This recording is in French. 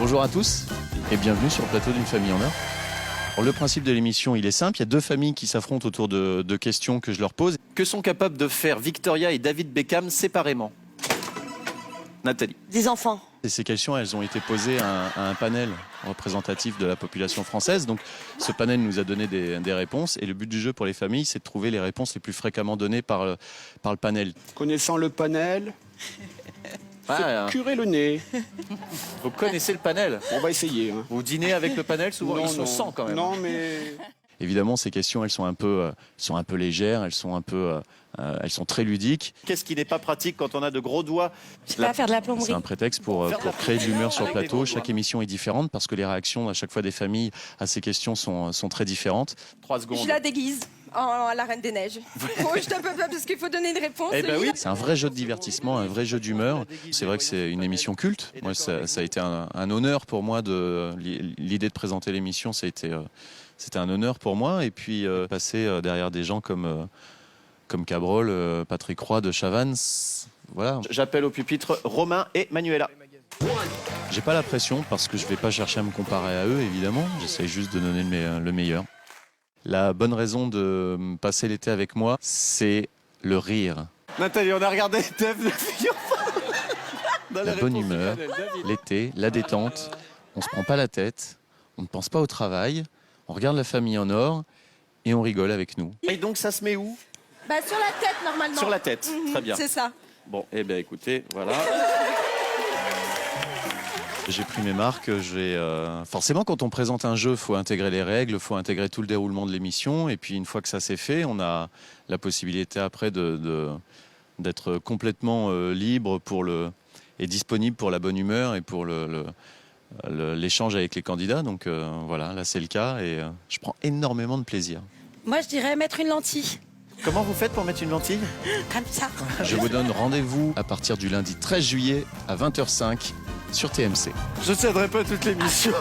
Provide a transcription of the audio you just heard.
Bonjour à tous et bienvenue sur le plateau d'une famille en or. Alors, le principe de l'émission, il est simple. Il y a deux familles qui s'affrontent autour de questions que je leur pose. Que sont capables de faire Victoria et David Beckham séparément? Nathalie. Des enfants. Et ces questions, elles ont été posées à un panel représentatif de la population française. Donc, ce panel nous a donné des réponses. Et le but du jeu pour les familles, c'est de trouver les réponses les plus fréquemment données par le panel. Connaissant le panel, Ah, curer le nez. vous connaissez le panel? On va essayer. Hein. Vous dînez avec le panel souvent? Ils sont 100 quand même. Non, mais... Évidemment, ces questions, elles sont un peu légères, elles sont très ludiques. Qu'est-ce qui n'est pas pratique quand on a de gros doigts? Je sais pas faire de la plomberie. C'est un prétexte pour créer de l'humeur sur le plateau. Chaque émission est différente parce que les réactions à chaque fois des familles à ces questions sont très différentes. 3 secondes. Je la déguise à la Reine des Neiges. Oh, je tape pas parce qu'il faut donner une réponse. Eh ben oui, c'est un vrai jeu de divertissement, un vrai jeu d'humeur. C'est vrai que c'est une émission culte. Moi, ça a été un honneur pour moi l'idée de présenter l'émission. C'était un honneur pour moi. Et puis passer derrière des gens comme Cabrol, Patrick Roy de Chavannes, voilà. J'appelle au pupitre Romain et Manuela. J'ai pas la pression parce que je vais pas chercher à me comparer à eux, évidemment. J'essaie juste de donner le meilleur. La bonne raison de passer l'été avec moi, c'est le rire. Nathalie, on a regardé la bonne humeur, l'été, la détente. On se prend pas la tête, on ne pense pas au travail, on regarde la famille en or et on rigole avec nous. Et donc ça se met où? Bah, sur la tête, normalement. Sur la tête, très bien. C'est ça. Bon, eh bien écoutez, voilà. J'ai pris mes marques. Forcément, quand on présente un jeu, il faut intégrer les règles, il faut intégrer tout le déroulement de l'émission. Et puis une fois que ça c'est fait, on a la possibilité après d'être complètement libre et disponible pour la bonne humeur et pour l'échange avec les candidats. Donc voilà, là c'est le cas et je prends énormément de plaisir. Moi, je dirais mettre une lentille. Comment vous faites pour mettre une lentille? Comme ça. Je vous donne rendez-vous à partir du lundi 13 juillet à 20h05 sur TMC. Je ne céderai pas toute l'émission.